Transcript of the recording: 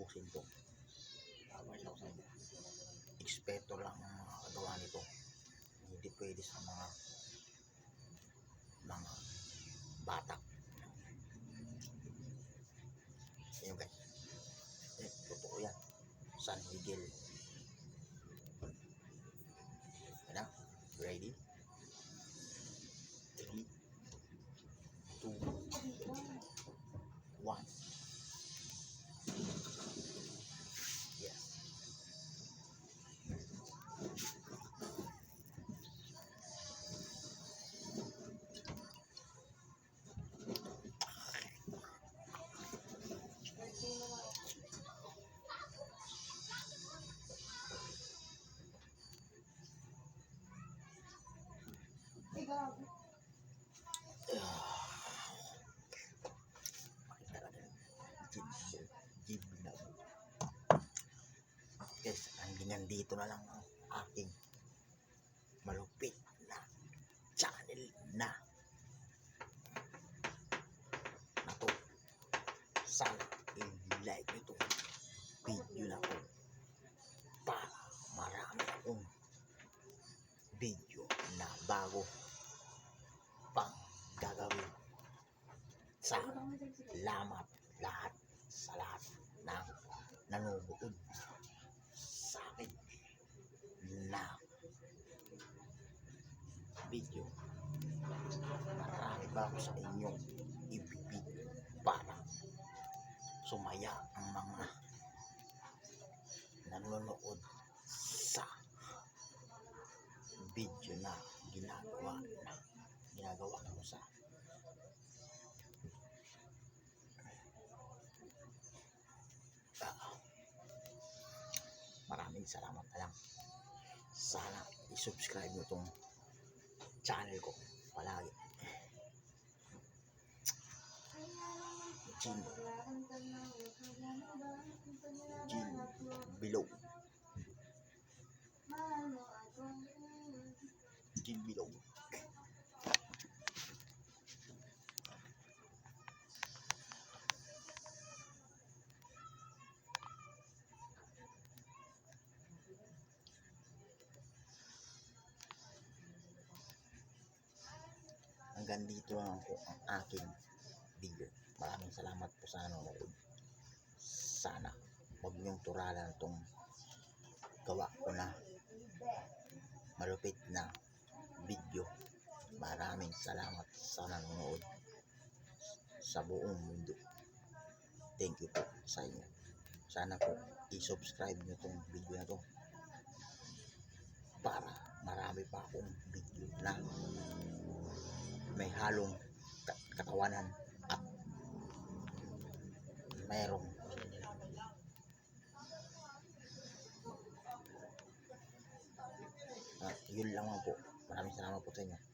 tapusin to. Papakita ko sa inyo. Inspector lang ang mga kagawa nito. Hindi pwede sa mga bata. Ayun guys. Totoo yan. San Miguel. Yan na. Ready? 3, 2, 1. Yes. Guys, ang ginandito na lang ang aking malupit na channel na to. Sana i-like ito video na ko para marami akong video na bago pang gagawin. Salamat lahat sa lahat ng nanonood sa akin na video. Marami ba ako sa inyong ibibig para sumaya ang mga nanonood sa video na ginagawa ko sa maraming salamat na lang. Sana i-subscribe nyo itong channel ko palagi. Gin Bilog. Gin Bilog. Hanggang dito lang po ang aking video. Maraming salamat po sa nanonood. Sana huwag niyong turalan itong gawa ko na malupit na video. Maraming salamat sa nanonood sa buong mundo. Thank you po sa inyo. Sana po i-subscribe niyo itong video na to para marami pa akong video na may halong katawanan at mayroong yun lang po. Maraming salamat po sa inyo.